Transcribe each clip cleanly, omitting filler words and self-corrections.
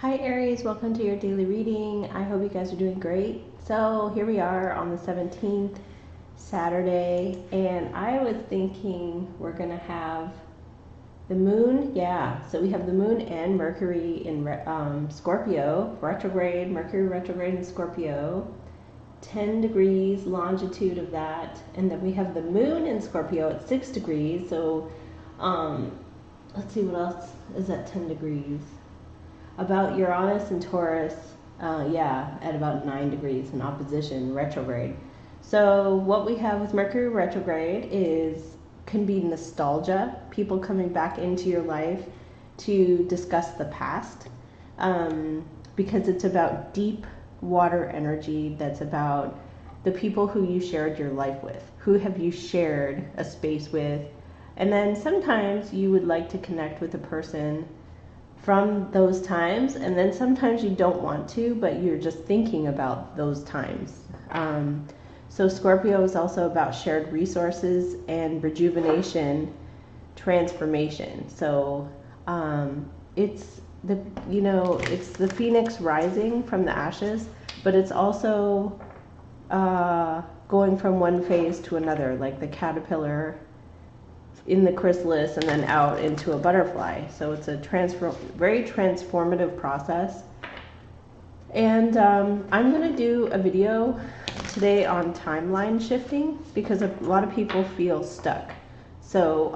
Hi Aries, welcome to your daily reading. I hope you guys are doing great. So here we are on the 17th, Saturday, and I was thinking we're going to have the moon, so we have the moon and Mercury in Scorpio, retrograde, Mercury retrograde in Scorpio, 10 degrees longitude of that, and then we have the moon in Scorpio at 6 degrees, so let's see what else is at 10 degrees. About Uranus and Taurus, at about 9 degrees in opposition, retrograde. So what we have with Mercury retrograde can be nostalgia, people coming back into your life to discuss the past, because it's about deep water energy. That's about the people who you shared your life with, who have you shared a space with, and then sometimes you would like to connect with a person from those times, and then sometimes you don't want to, but you're just thinking about those times. So Scorpio is also about shared resources and rejuvenation, transformation. So it's the phoenix rising from the ashes, but it's also going from one phase to another, like the caterpillar in the chrysalis and then out into a butterfly. So it's a very transformative process. And I'm going to do a video today on timeline shifting because a lot of people feel stuck. So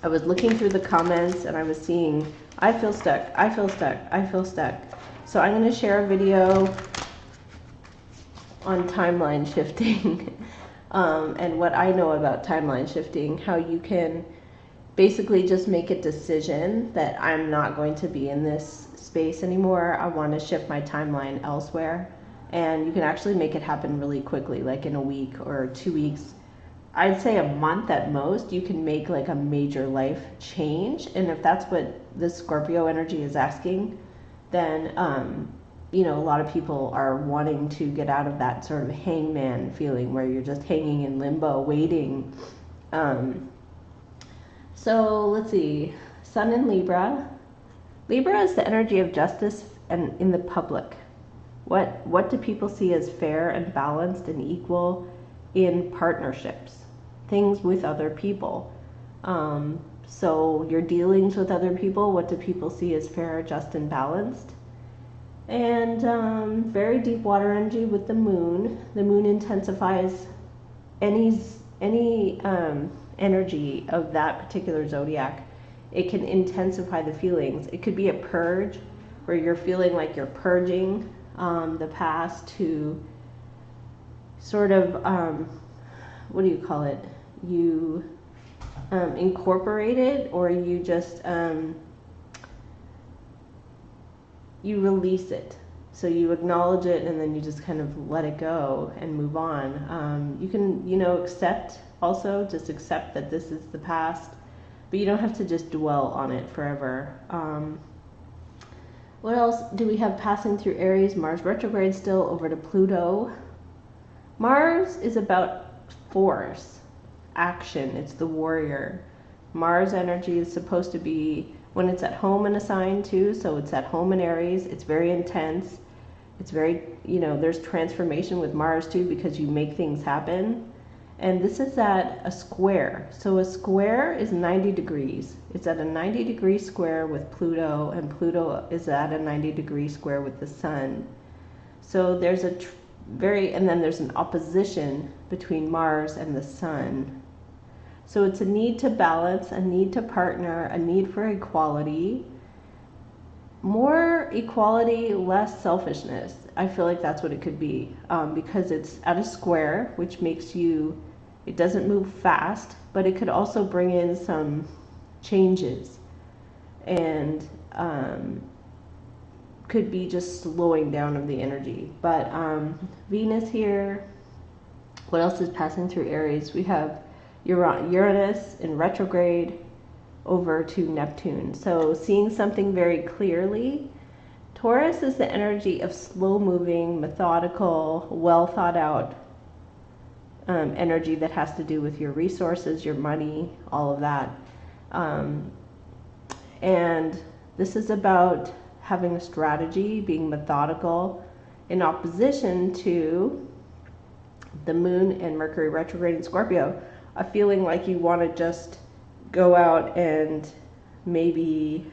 I was looking through the comments and I was seeing, I feel stuck, I feel stuck, I feel stuck. So I'm going to share a video on timeline shifting. And what I know about timeline shifting, how you can basically just make a decision that I'm not going to be in this space anymore. I want to shift my timeline elsewhere. And you can actually make it happen really quickly, like in a week or 2 weeks. I'd say a month at most, you can make like a major life change. And if that's what the Scorpio energy is asking, then a lot of people are wanting to get out of that sort of hangman feeling where you're just hanging in limbo, waiting. So let's see, Sun in Libra. Libra is the energy of justice and in the public. What do people see as fair and balanced and equal in partnerships, things with other people? So your dealings with other people, what do people see as fair, just, and balanced? And very deep water energy with the moon. The moon intensifies any energy of that particular zodiac. It can intensify the feelings. It could be a purge where you're feeling like you're purging the past to sort of, what do you call it? You incorporate it, or you just you release it. So you acknowledge it and then you just kind of let it go and move on. You can, accept also, just accept that this is the past, but you don't have to just dwell on it forever. What else do we have passing through Aries? Mars retrograde still, over to Pluto. Mars is about force, action. It's the warrior. Mars energy is supposed to be when it's at home in a sign too, so it's at home in Aries. It's very intense. It's very, there's transformation with Mars too because you make things happen. And this is at a square. So a square is 90 degrees. It's at a 90-degree square with Pluto, and Pluto is at a 90-degree square with the Sun. So there's and then there's an opposition between Mars and the Sun. So it's a need to balance, a need to partner, a need for equality. More equality, less selfishness. I feel like that's what it could be, because it's at a square, which makes it doesn't move fast, but it could also bring in some changes and could be just slowing down of the energy. But Venus here, what else is passing through Aries? We have Uranus in retrograde over to Neptune. So seeing something very clearly. Taurus is the energy of slow moving, methodical, well thought out energy that has to do with your resources, your money, all of that. And this is about having a strategy, being methodical, in opposition to the moon and Mercury retrograde in Scorpio, a feeling like you want to just go out and maybe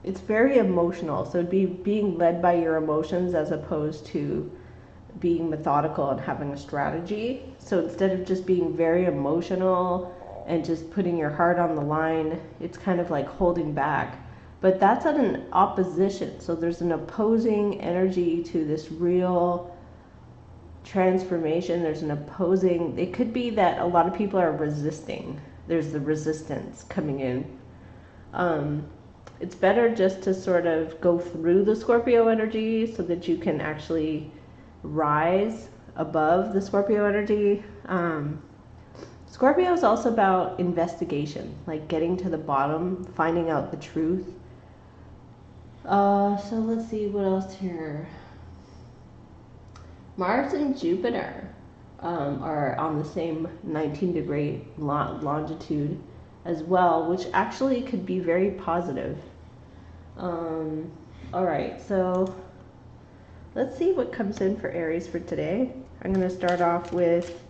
it's very emotional, so it'd be being led by your emotions as opposed to being methodical and having a strategy. So instead of just being very emotional and just putting your heart on the line, it's kind of like holding back. But that's at an opposition, so there's an opposing energy to this real transformation. There's an opposing, it could be that a lot of people are resisting. There's the resistance coming in. It's better just to sort of go through the Scorpio energy so that you can actually rise above the Scorpio energy. Scorpio is also about investigation, like getting to the bottom, finding out the truth. So let's see what else here. Mars and Jupiter are on the same 19-degree longitude as well, which actually could be very positive. All right, so let's see what comes in for Aries for today. I'm going to start off with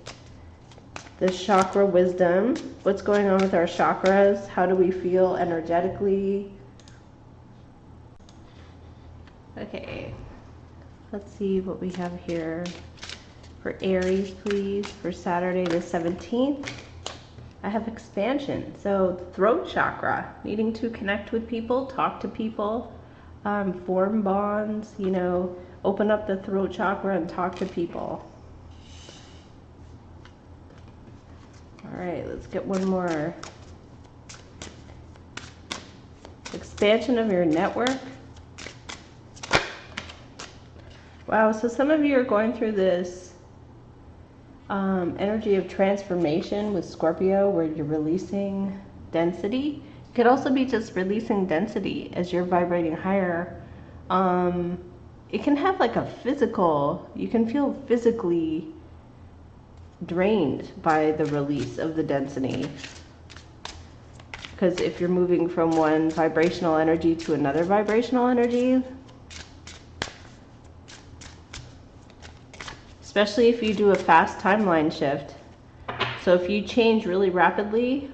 the chakra wisdom. What's going on with our chakras? How do we feel energetically? Okay, let's see what we have here for Aries, please, for Saturday the 17th. I have expansion, so throat chakra, needing to connect with people, talk to people, form bonds, you know, open up the throat chakra and talk to people. All right, let's get one more. Expansion of your network. Wow, so some of you are going through this energy of transformation with Scorpio where you're releasing density. It could also be just releasing density as you're vibrating higher. It can have like a physical, you can feel physically drained by the release of the density. Because if you're moving from one vibrational energy to another vibrational energy, especially if you do a fast timeline shift. So if you change really rapidly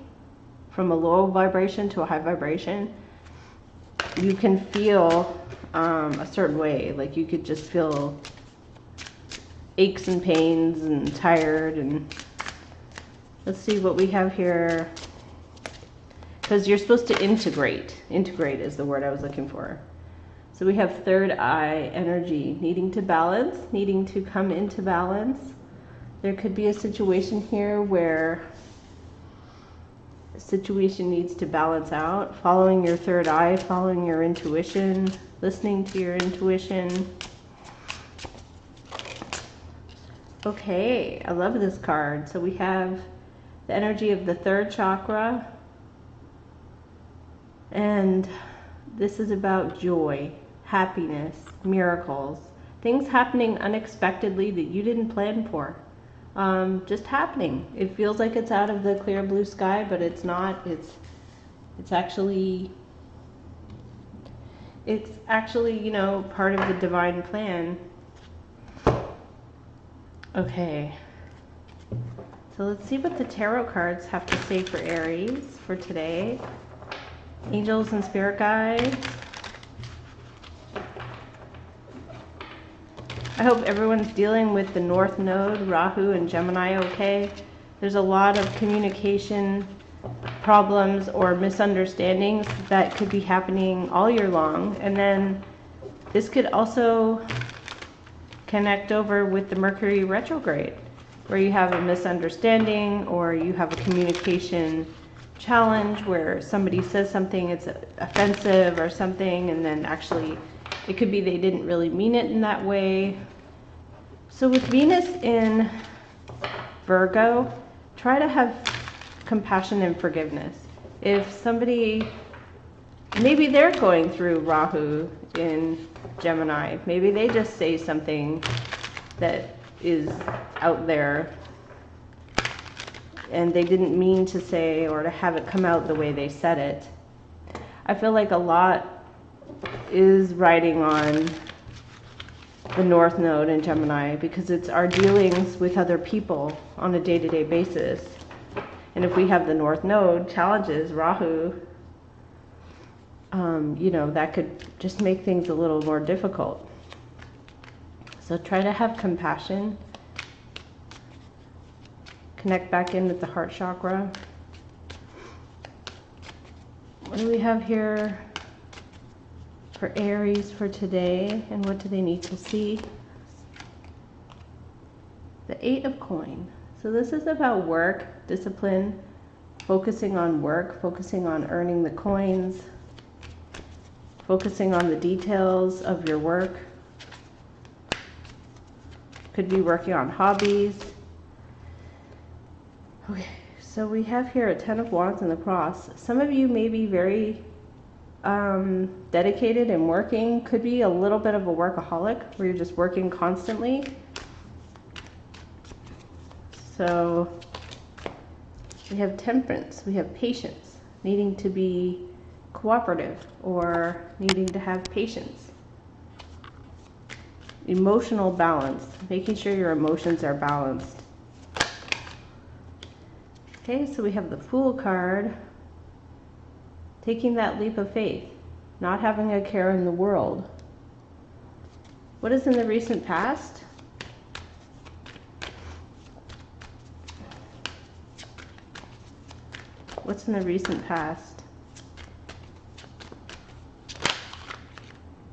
from a low vibration to a high vibration, you can feel a certain way. Like you could just feel aches and pains and tired. And let's see what we have here. Because you're supposed to integrate. Integrate is the word I was looking for. So we have third eye energy, needing to balance, needing to come into balance. There could be a situation here where a situation needs to balance out, following your third eye, following your intuition, listening to your intuition. Okay, I love this card. So we have the energy of the third chakra, and this is about joy, happiness, miracles, things happening unexpectedly that you didn't plan for. Just happening. It feels like it's out of the clear blue sky, but it's not. It's actually, you know, part of the divine plan. Okay. So let's see what the tarot cards have to say for Aries for today. Angels and spirit guides. I hope everyone's dealing with the North Node, Rahu, and Gemini okay. There's a lot of communication problems or misunderstandings that could be happening all year long. And then this could also connect over with the Mercury retrograde, where you have a misunderstanding or you have a communication challenge where somebody says something, it's offensive or something, and then actually it could be they didn't really mean it in that way. So with Venus in Virgo, try to have compassion and forgiveness. If somebody, maybe they're going through Rahu in Gemini, maybe they just say something that is out there and they didn't mean to say or to have it come out the way they said it. I feel like a lot is riding on the North Node in Gemini because it's our dealings with other people on a day-to-day basis. And if we have the North Node challenges, Rahu, you know, that could just make things a little more difficult. So try to have compassion. Connect back in with the heart chakra. What do we have here for Aries for today, and what do they need to see? The 8 of Coin. So this is about work, discipline, focusing on work, focusing on earning the coins, focusing on the details of your work. Could be working on hobbies. Okay, so we have here a 10 of Wands and the Cross. Some of you may be very dedicated and working. Could be a little bit of a workaholic where you're just working constantly. So we have Temperance, we have patience, needing to be cooperative or needing to have patience. Emotional balance, making sure your emotions are balanced. Okay, so we have the Fool card, taking that leap of faith, not having a care in the world. What is in the recent past? What's in the recent past?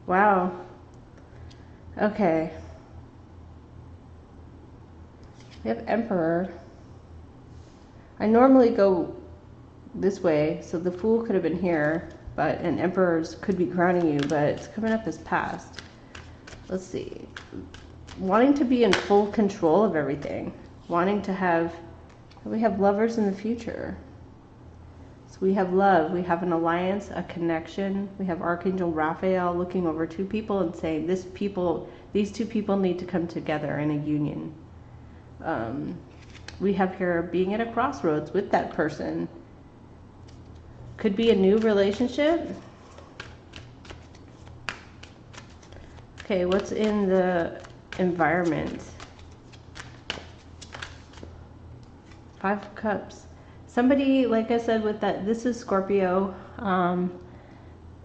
Wow. Okay. We have Emperor. I normally go this way, so the Fool could have been here, but an Emperor's could be crowning you, but it's coming up as past. Let's see. Wanting to be in full control of everything. Wanting to have, we have Lovers in the future. So we have love, we have an alliance, a connection. We have Archangel Raphael looking over two people and saying, these two people need to come together in a union. We have here being at a crossroads with that person. Could be a new relationship. Okay, what's in the environment? 5 of Cups. Somebody, like I said, with that, this is Scorpio.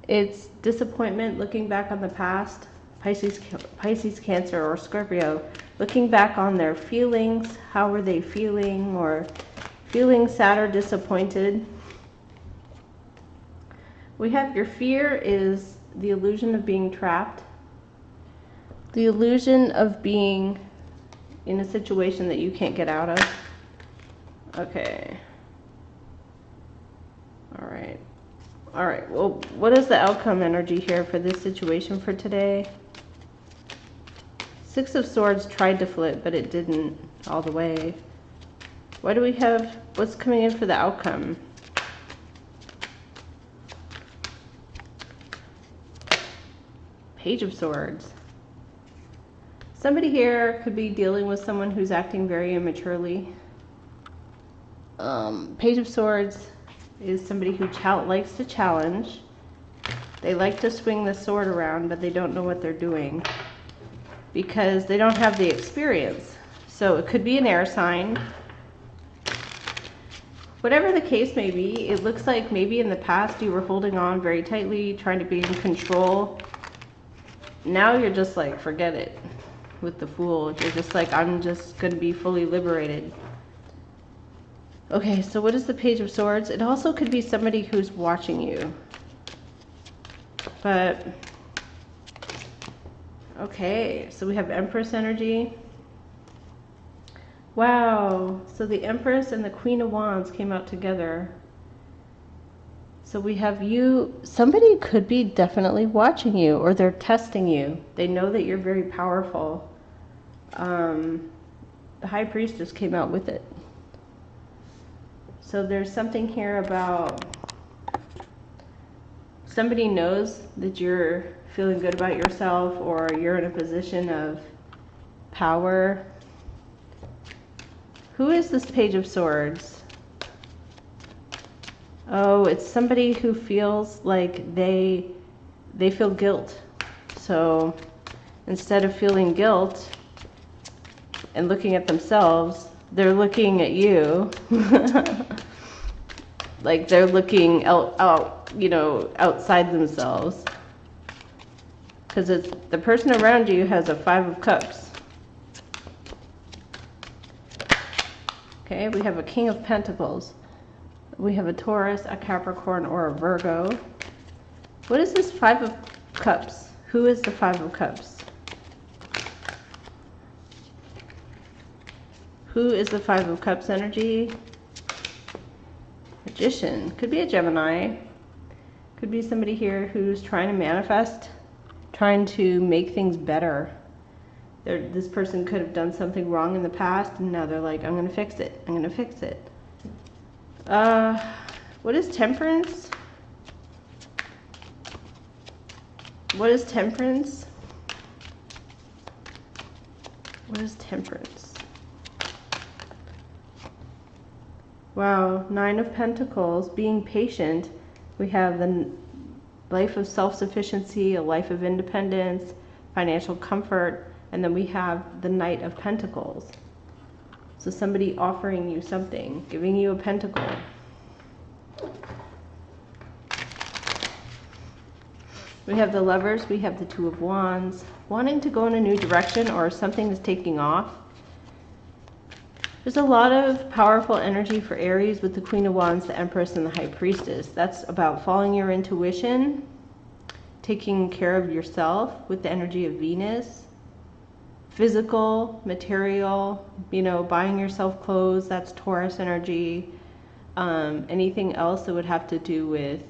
It's disappointment, looking back on the past. Pisces, Cancer, or Scorpio, looking back on their feelings. How were they feeling, or feeling sad or disappointed? We have your fear is the illusion of being trapped. The illusion of being in a situation that you can't get out of. Okay. All right, well, what is the outcome energy here for this situation for today? 6 of Swords tried to flip, but it didn't all the way. Why do we have, what's coming in for the outcome? Page of Swords. Somebody here could be dealing with someone who's acting very immaturely. Page of Swords is somebody who likes to challenge. They like to swing the sword around, but they don't know what they're doing because they don't have the experience. So it could be an air sign. Whatever the case may be, it looks like maybe in the past you were holding on very tightly, trying to be in control. Now you're just like, forget it. With the Fool, you're just like, I'm just going to be fully liberated. Okay, so what is the Page of Swords? It also could be somebody who's watching you. But, okay, so we have Empress energy. Wow, so the Empress and the Queen of Wands came out together. So we have you, somebody could be definitely watching you, or they're testing you. They know that you're very powerful. The High Priestess came out with it. So there's something here about somebody knows that you're feeling good about yourself, or you're in a position of power. Who is this Page of Swords? Oh, it's somebody who feels like they feel guilt. So instead of feeling guilt and looking at themselves, they're looking at you. Like they're looking out, you know, outside themselves. Because it's the person around you has a 5 of Cups. Okay, we have a King of Pentacles. We have a Taurus, a Capricorn, or a Virgo. What is this 5 of Cups? Who is the 5 of Cups? Who is the 5 of Cups energy? Magician. Could be a Gemini. Could be somebody here who's trying to manifest, trying to make things better. This person could have done something wrong in the past, and now they're like, I'm going to fix it. I'm going to fix it. What is Temperance? What is Temperance? What is Temperance? Wow, 9 of Pentacles, being patient. We have the life of self-sufficiency, a life of independence, financial comfort, and then we have the Knight of Pentacles. So somebody offering you something, giving you a pentacle. We have the Lovers, we have the 2 of Wands, wanting to go in a new direction or something is taking off. There's a lot of powerful energy for Aries with the Queen of Wands, the Empress, and the High Priestess. That's about following your intuition, taking care of yourself with the energy of Venus. Physical, material, you know, buying yourself clothes, that's Taurus energy. Anything else that would have to do with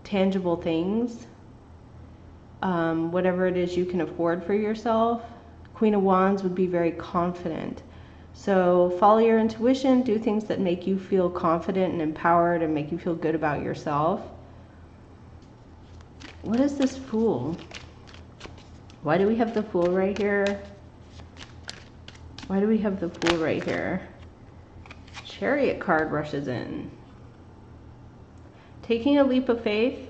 tangible things. Whatever it is you can afford for yourself. Queen of Wands would be very confident. So follow your intuition, do things that make you feel confident and empowered and make you feel good about yourself. What is this Fool? Why do we have the Fool right here? Why do we have the Fool right here? Chariot card rushes in. Taking a leap of faith.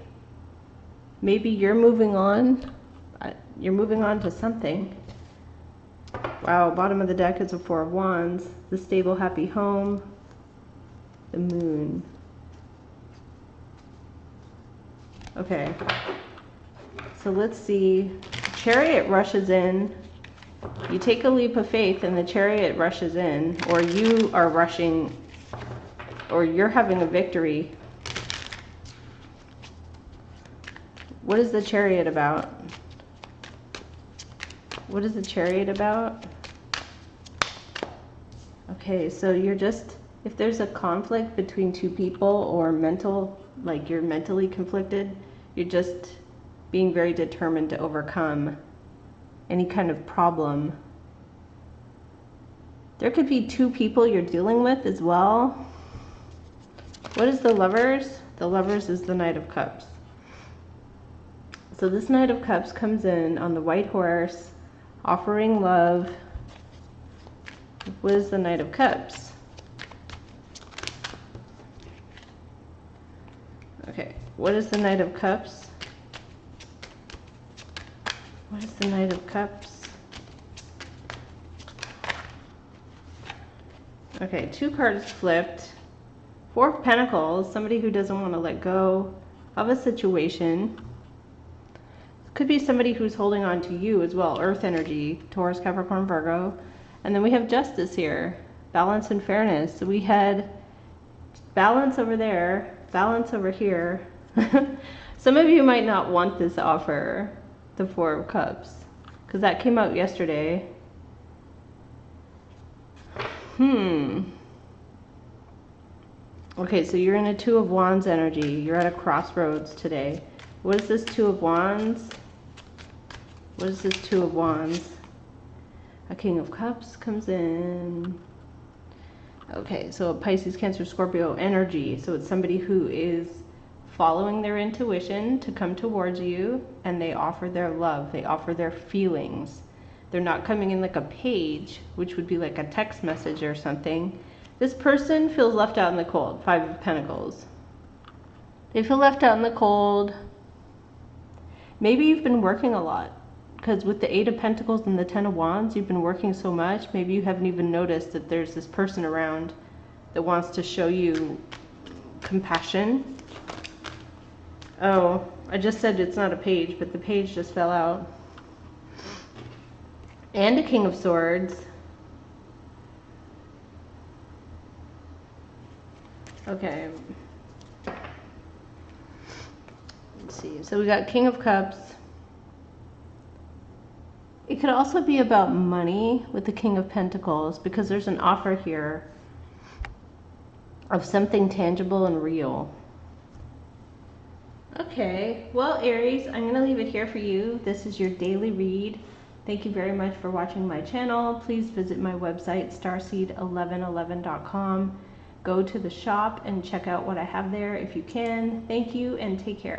Maybe you're moving on. You're moving on to something. Wow, bottom of the deck is a 4 of Wands. The stable, happy home. The Moon. Okay. So let's see. Chariot rushes in. You take a leap of faith and the Chariot rushes in, or you are rushing, or you're having a victory. What is the Chariot about? What is the Chariot about? Okay, so you're just, if there's a conflict between 2 people or mental, like you're mentally conflicted, you're just being very determined to overcome any kind of problem. There could be 2 people you're dealing with as well. What is the Lovers? The Lovers is the Knight of Cups. So this Knight of Cups comes in on the white horse, offering love. What is the Knight of Cups? Okay, what is the Knight of Cups? What is the Knight of Cups? Okay, 2 cards flipped. 4 of Pentacles, somebody who doesn't want to let go of a situation. Could be somebody who's holding on to you as well. Earth energy, Taurus, Capricorn, Virgo. And then we have Justice here, balance and fairness. So we had balance over there, balance over here. Some of you might not want this offer, the 4 of Cups, because that came out yesterday. Okay, so you're in a 2 of Wands energy. You're at a crossroads today. What is this 2 of Wands? What is this 2 of Wands? A King of Cups comes in. Okay, so a Pisces, Cancer, Scorpio energy. So it's somebody who is following their intuition to come towards you, and they offer their love. They offer their feelings. They're not coming in like a page, which would be like a text message or something. This person feels left out in the cold. 5 of Pentacles. They feel left out in the cold. Maybe you've been working a lot, because with the 8 of Pentacles and the 10 of Wands, you've been working so much, maybe you haven't even noticed that there's this person around that wants to show you compassion. Oh, I just said it's not a page, but the page just fell out. And a King of Swords. Okay. Let's see. So we got King of Cups. It could also be about money with the King of Pentacles, because there's an offer here of something tangible and real. Okay, well, Aries, I'm going to leave it here for you. This is your daily read. Thank you very much for watching my channel. Please visit my website, starseed1111.com. Go to the shop and check out what I have there if you can. Thank you and take care.